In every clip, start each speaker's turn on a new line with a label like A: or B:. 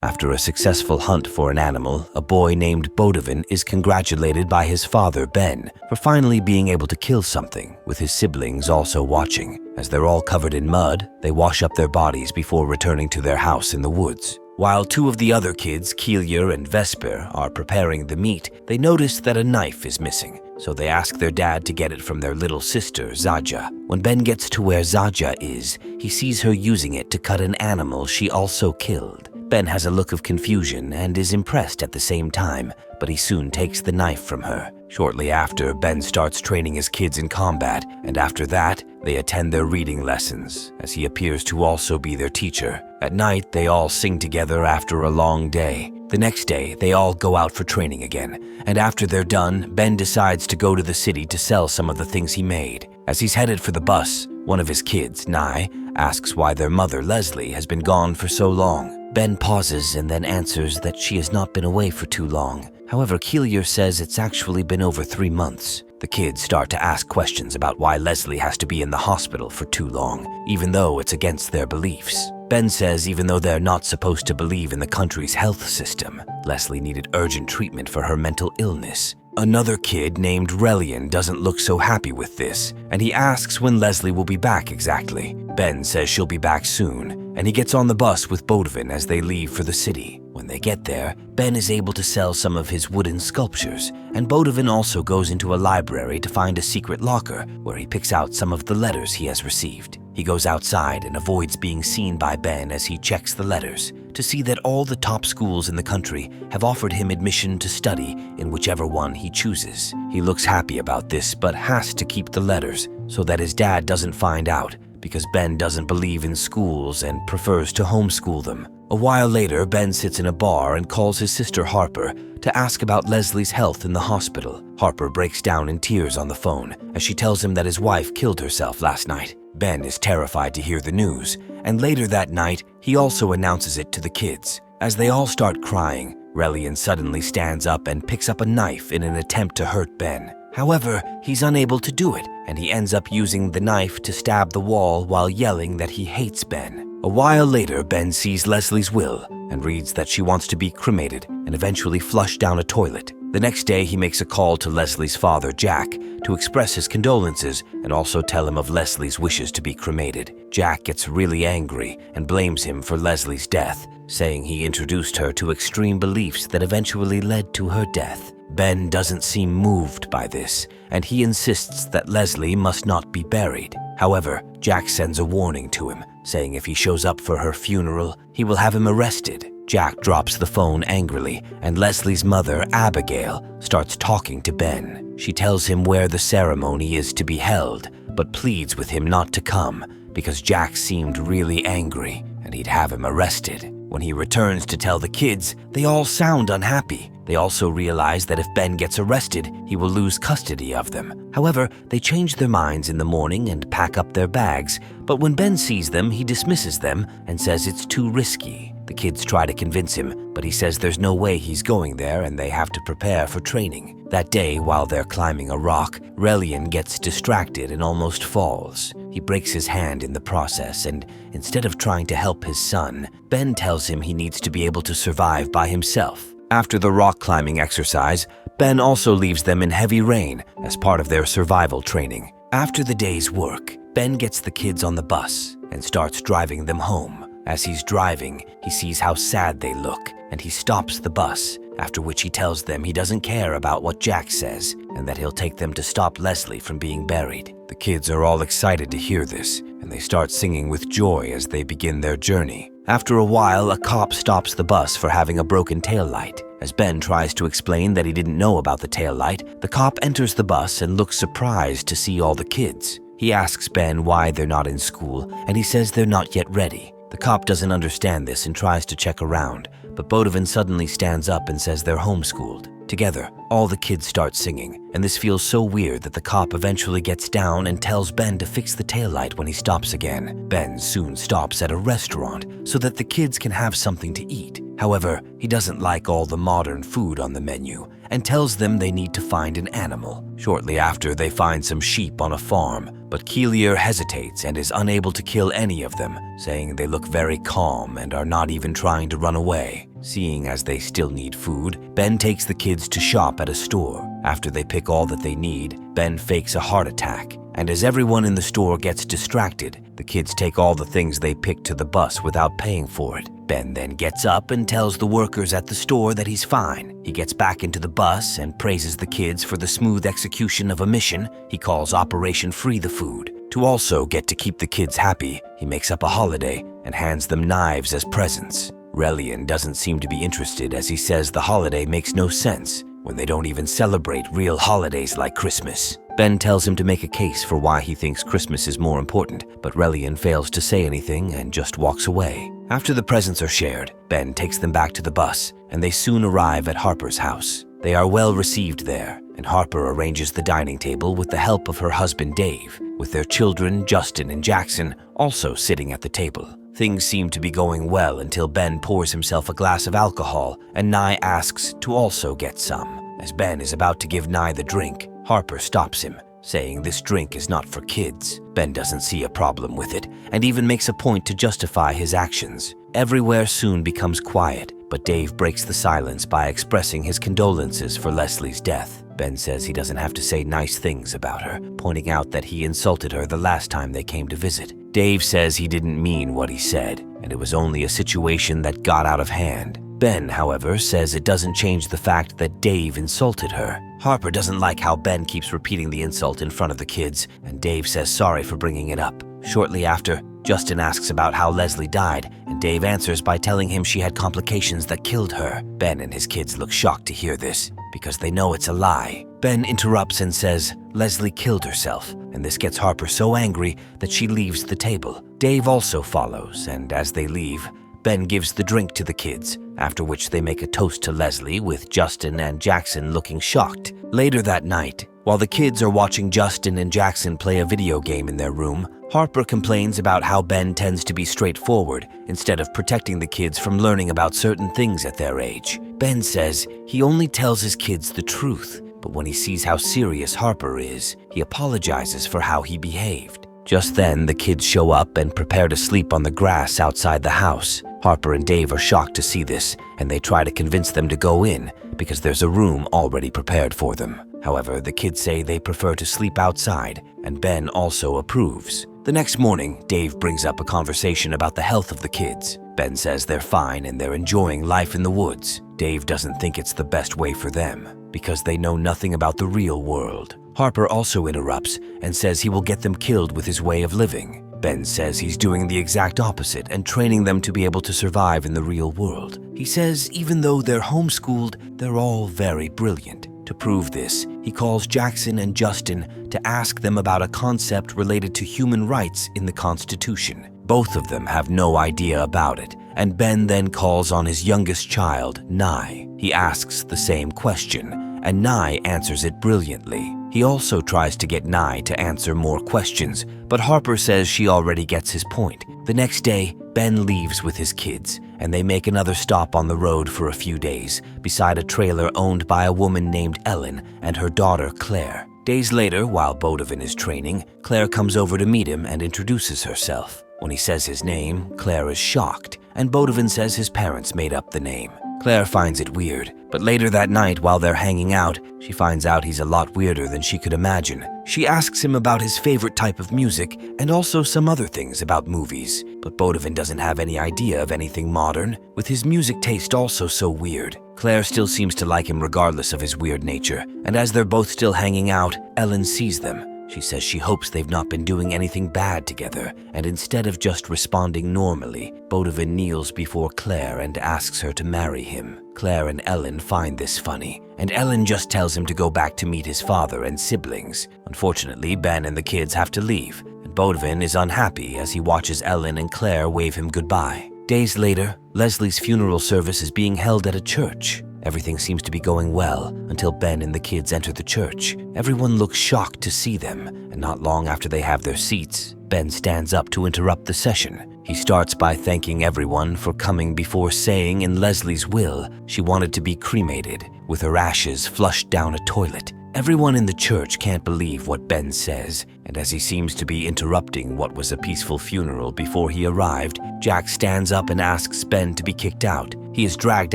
A: After a successful hunt for an animal, a boy named Bodovin is congratulated by his father, Ben, for finally being able to kill something, with his siblings also watching. As they're all covered in mud, they wash up their bodies before returning to their house in the woods. While two of the other kids, Kelier and Vesper, are preparing the meat, they notice that a knife is missing, so they ask their dad to get it from their little sister, Zaja. When Ben gets to where Zaja is, he sees her using it to cut an animal she also killed. Ben has a look of confusion and is impressed at the same time, but he soon takes the knife from her. Shortly after, Ben starts training his kids in combat, and after that, they attend their reading lessons, as he appears to also be their teacher. At night, they all sing together after a long day. The next day, they all go out for training again, and after they're done, Ben decides to go to the city to sell some of the things he made. As he's headed for the bus, one of his kids, Nye, asks why their mother, Leslie, has been gone for so long. Ben pauses and then answers that she has not been away for too long. However, Kelier says it's actually been over 3 months. The kids start to ask questions about why Leslie has to be in the hospital for too long, even though it's against their beliefs. Ben says even though they're not supposed to believe in the country's health system, Leslie needed urgent treatment for her mental illness. Another kid named Relian doesn't look so happy with this, and he asks when Leslie will be back exactly. Ben says she'll be back soon, and he gets on the bus with Bodovin as they leave for the city. When they get there, Ben is able to sell some of his wooden sculptures, and Bodovin also goes into a library to find a secret locker where he picks out some of the letters he has received. He goes outside and avoids being seen by Ben as he checks the letters to see that all the top schools in the country have offered him admission to study in whichever one he chooses. He looks happy about this but has to keep the letters so that his dad doesn't find out, because Ben doesn't believe in schools and prefers to homeschool them. A while later, Ben sits in a bar and calls his sister Harper to ask about Leslie's health in the hospital. Harper breaks down in tears on the phone as she tells him that his wife killed herself last night. Ben is terrified to hear the news, and later that night, he also announces it to the kids. As they all start crying, Relian suddenly stands up and picks up a knife in an attempt to hurt Ben. However, he's unable to do it, and he ends up using the knife to stab the wall while yelling that he hates Ben. A while later, Ben sees Leslie's will and reads that she wants to be cremated and eventually flushed down a toilet. The next day, he makes a call to Leslie's father, Jack, to express his condolences and also tell him of Leslie's wishes to be cremated. Jack gets really angry and blames him for Leslie's death, saying he introduced her to extreme beliefs that eventually led to her death. Ben doesn't seem moved by this, and he insists that Leslie must not be buried. However, Jack sends a warning to him, saying if he shows up for her funeral, he will have him arrested. Jack drops the phone angrily, and Leslie's mother, Abigail, starts talking to Ben. She tells him where the ceremony is to be held, but pleads with him not to come because Jack seemed really angry and he'd have him arrested. When he returns to tell the kids, they all sound unhappy. They also realize that if Ben gets arrested, he will lose custody of them. However, they change their minds in the morning and pack up their bags, but when Ben sees them, he dismisses them and says it's too risky. The kids try to convince him, but he says there's no way he's going there and they have to prepare for training. That day, while they're climbing a rock, Relian gets distracted and almost falls. He breaks his hand in the process, and instead of trying to help his son, Ben tells him he needs to be able to survive by himself. After the rock climbing exercise, Ben also leaves them in heavy rain as part of their survival training. After the day's work, Ben gets the kids on the bus and starts driving them home. As he's driving, he sees how sad they look, and he stops the bus, after which he tells them he doesn't care about what Jack says and that he'll take them to stop Leslie from being buried. The kids are all excited to hear this, and they start singing with joy as they begin their journey. After a while, a cop stops the bus for having a broken taillight. As Ben tries to explain that he didn't know about the taillight, the cop enters the bus and looks surprised to see all the kids. He asks Ben why they're not in school, and he says they're not yet ready. The cop doesn't understand this and tries to check around, but Bodovin suddenly stands up and says they're homeschooled. Together, all the kids start singing, and this feels so weird that the cop eventually gets down and tells Ben to fix the taillight when he stops again. Ben soon stops at a restaurant so that the kids can have something to eat. However, he doesn't like all the modern food on the menu and tells them they need to find an animal. Shortly after, they find some sheep on a farm, but Kelier hesitates and is unable to kill any of them, saying they look very calm and are not even trying to run away. Seeing as they still need food, Ben takes the kids to shop at a store. After they pick all that they need, Ben fakes a heart attack. And as everyone in the store gets distracted, the kids take all the things they picked to the bus without paying for it. Ben then gets up and tells the workers at the store that he's fine. He gets back into the bus and praises the kids for the smooth execution of a mission he calls Operation Free the Food. To also get to keep the kids happy, he makes up a holiday and hands them knives as presents. Relian doesn't seem to be interested as he says the holiday makes no sense when they don't even celebrate real holidays like Christmas. Ben tells him to make a case for why he thinks Christmas is more important, but Relian fails to say anything and just walks away. After the presents are shared, Ben takes them back to the bus, and they soon arrive at Harper's house. They are well received there, and Harper arranges the dining table with the help of her husband Dave, with their children Justin and Jackson also sitting at the table. Things seem to be going well until Ben pours himself a glass of alcohol, and Nye asks to also get some. As Ben is about to give Nye the drink, Harper stops him, saying this drink is not for kids. Ben doesn't see a problem with it, and even makes a point to justify his actions. Everywhere soon becomes quiet, but Dave breaks the silence by expressing his condolences for Leslie's death. Ben says he doesn't have to say nice things about her, pointing out that he insulted her the last time they came to visit. Dave says he didn't mean what he said, and it was only a situation that got out of hand. Ben, however, says it doesn't change the fact that Dave insulted her. Harper doesn't like how Ben keeps repeating the insult in front of the kids, and Dave says sorry for bringing it up. Shortly after, Justin asks about how Leslie died, and Dave answers by telling him she had complications that killed her. Ben and his kids look shocked to hear this, because they know it's a lie. Ben interrupts and says Leslie killed herself, and this gets Harper so angry that she leaves the table. Dave also follows, and as they leave, Ben gives the drink to the kids, after which they make a toast to Leslie, with Justin and Jackson looking shocked. Later that night, while the kids are watching Justin and Jackson play a video game in their room, Harper complains about how Ben tends to be straightforward instead of protecting the kids from learning about certain things at their age. Ben says he only tells his kids the truth, but when he sees how serious Harper is, he apologizes for how he behaved. Just then, the kids show up and prepare to sleep on the grass outside the house. Harper and Dave are shocked to see this, and they try to convince them to go in because there's a room already prepared for them. However, the kids say they prefer to sleep outside, and Ben also approves. The next morning, Dave brings up a conversation about the health of the kids. Ben says they're fine and they're enjoying life in the woods. Dave doesn't think it's the best way for them because they know nothing about the real world. Harper also interrupts and says he will get them killed with his way of living. Ben says he's doing the exact opposite and training them to be able to survive in the real world. He says even though they're homeschooled, they're all very brilliant. To prove this, he calls Jackson and Justin to ask them about a concept related to human rights in the Constitution. Both of them have no idea about it, and Ben then calls on his youngest child, Nye. He asks the same question, and Nye answers it brilliantly. He also tries to get Nye to answer more questions, but Harper says she already gets his point. The next day, Ben leaves with his kids, and they make another stop on the road for a few days, beside a trailer owned by a woman named Ellen and her daughter Claire. Days later, while Bodovin is training, Claire comes over to meet him and introduces herself. When he says his name, Claire is shocked, and Bodovin says his parents made up the name. Claire finds it weird, but later that night while they're hanging out, she finds out he's a lot weirder than she could imagine. She asks him about his favorite type of music and also some other things about movies, but Bodovin doesn't have any idea of anything modern, with his music taste also so weird. Claire still seems to like him regardless of his weird nature, and as they're both still hanging out, Ellen sees them. She says she hopes they've not been doing anything bad together, and instead of just responding normally, Bodovin kneels before Claire and asks her to marry him. Claire and Ellen find this funny, and Ellen just tells him to go back to meet his father and siblings. Unfortunately, Ben and the kids have to leave, and Bodovin is unhappy as he watches Ellen and Claire wave him goodbye. Days later, Leslie's funeral service is being held at a church. Everything seems to be going well until Ben and the kids enter the church. Everyone looks shocked to see them, and not long after they have their seats, Ben stands up to interrupt the session. He starts by thanking everyone for coming before saying in Leslie's will she wanted to be cremated, with her ashes flushed down a toilet. Everyone in the church can't believe what Ben says, and as he seems to be interrupting what was a peaceful funeral before he arrived, Jack stands up and asks Ben to be kicked out. He is dragged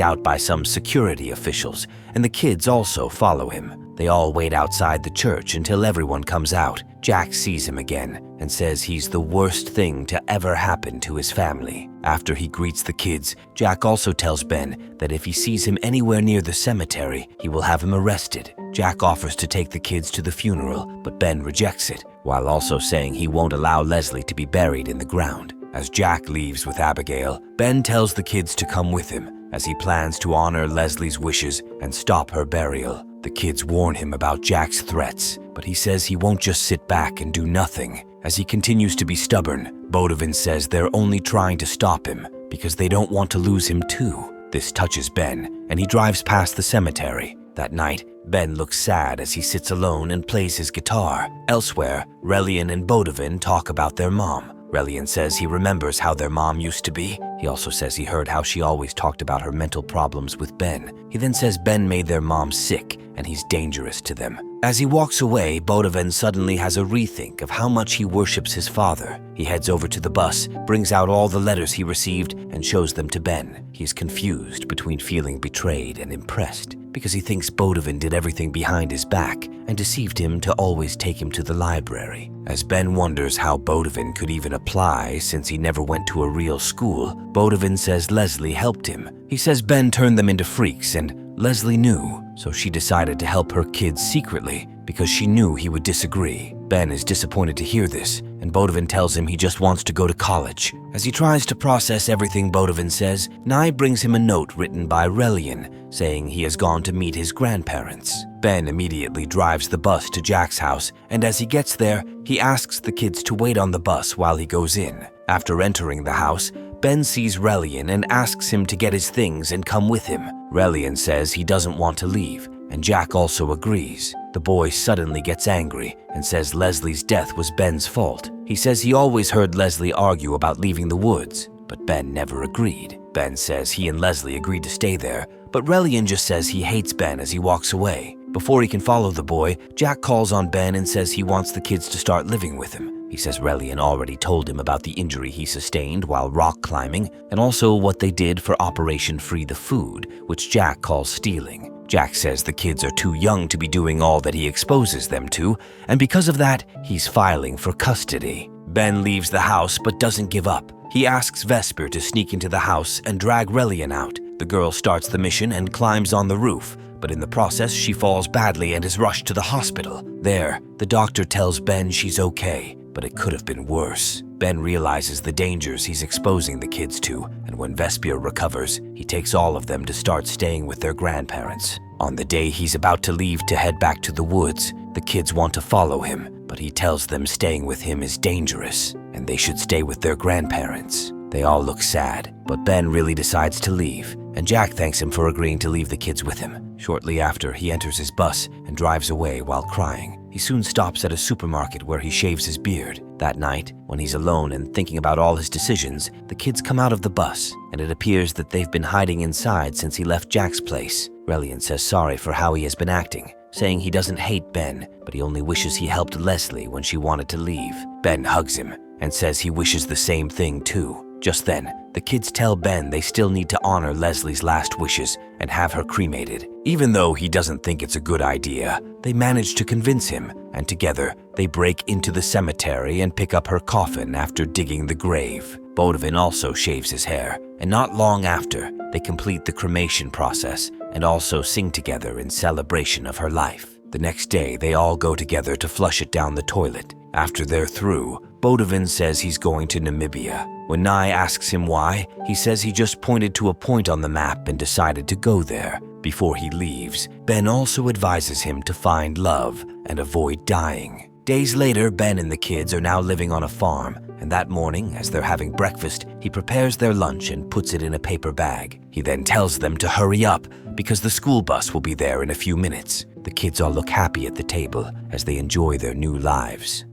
A: out by some security officials, and the kids also follow him. They all wait outside the church until everyone comes out. Jack sees him again and says he's the worst thing to ever happen to his family. After he greets the kids, Jack also tells Ben that if he sees him anywhere near the cemetery, he will have him arrested. Jack offers to take the kids to the funeral, but Ben rejects it, while also saying he won't allow Leslie to be buried in the ground. As Jack leaves with Abigail, Ben tells the kids to come with him, as he plans to honor Leslie's wishes and stop her burial. The kids warn him about Jack's threats, but he says he won't just sit back and do nothing. As he continues to be stubborn, Bodovin says they're only trying to stop him because they don't want to lose him too. This touches Ben, and he drives past the cemetery. That night, Ben looks sad as he sits alone and plays his guitar. Elsewhere, Relian and Bodovin talk about their mom. Relian says he remembers how their mom used to be. He also says he heard how she always talked about her mental problems with Ben. He then says Ben made their mom sick and he's dangerous to them. As he walks away, Bodovin suddenly has a rethink of how much he worships his father. He heads over to the bus, brings out all the letters he received, and shows them to Ben. He's confused between feeling betrayed and impressed, because he thinks Bodovin did everything behind his back and deceived him to always take him to the library. As Ben wonders how Bodovin could even apply since he never went to a real school, Bodovin says Leslie helped him. He says Ben turned them into freaks and Leslie knew, so she decided to help her kids secretly because she knew he would disagree. Ben is disappointed to hear this, and Bodovin tells him he just wants to go to college. As he tries to process everything Bodovin says, Nye brings him a note written by Relian saying he has gone to meet his grandparents. Ben immediately drives the bus to Jack's house, and as he gets there, he asks the kids to wait on the bus while he goes in. After entering the house, Ben sees Relian and asks him to get his things and come with him. Relian says he doesn't want to leave, and Jack also agrees. The boy suddenly gets angry and says Leslie's death was Ben's fault. He says he always heard Leslie argue about leaving the woods, but Ben never agreed. Ben says he and Leslie agreed to stay there, but Relian just says he hates Ben as he walks away. Before he can follow the boy, Jack calls on Ben and says he wants the kids to start living with him. He says Relian already told him about the injury he sustained while rock climbing and also what they did for Operation Free the Food, which Jack calls stealing. Jack says the kids are too young to be doing all that he exposes them to, and because of that, he's filing for custody. Ben leaves the house but doesn't give up. He asks Vesper to sneak into the house and drag Relian out. The girl starts the mission and climbs on the roof, but in the process, she falls badly and is rushed to the hospital. There, the doctor tells Ben she's okay, but it could have been worse. Ben realizes the dangers he's exposing the kids to, and when Vesper recovers, he takes all of them to start staying with their grandparents. On the day he's about to leave to head back to the woods, the kids want to follow him, but he tells them staying with him is dangerous, and they should stay with their grandparents. They all look sad, but Ben really decides to leave, and Jack thanks him for agreeing to leave the kids with him. Shortly after, he enters his bus and drives away while crying. He soon stops at a supermarket where he shaves his beard. That night, when he's alone and thinking about all his decisions, the kids come out of the bus, and it appears that they've been hiding inside since he left Jack's place. Relian says sorry for how he has been acting, saying he doesn't hate Ben, but he only wishes he helped Leslie when she wanted to leave. Ben hugs him and says he wishes the same thing too. Just then, the kids tell Ben they still need to honor Leslie's last wishes and have her cremated. Even though he doesn't think it's a good idea, they manage to convince him, and together they break into the cemetery and pick up her coffin after digging the grave. Bodovin also shaves his hair, and not long after, they complete the cremation process and also sing together in celebration of her life. The next day, they all go together to flush it down the toilet. After they're through, Bodovin says he's going to Namibia. When Nye asks him why, he says he just pointed to a point on the map and decided to go there. Before he leaves, Ben also advises him to find love and avoid dying. Days later, Ben and the kids are now living on a farm, and that morning, as they're having breakfast, he prepares their lunch and puts it in a paper bag. He then tells them to hurry up because the school bus will be there in a few minutes. The kids all look happy at the table as they enjoy their new lives.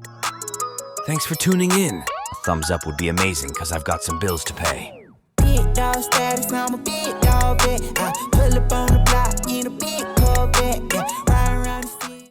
A: Thanks for tuning in. A thumbs up would be amazing because I've got some bills to pay.
B: Big dog status, I'm a big dog vet. I pull up on the block in a big Corvette. Yeah.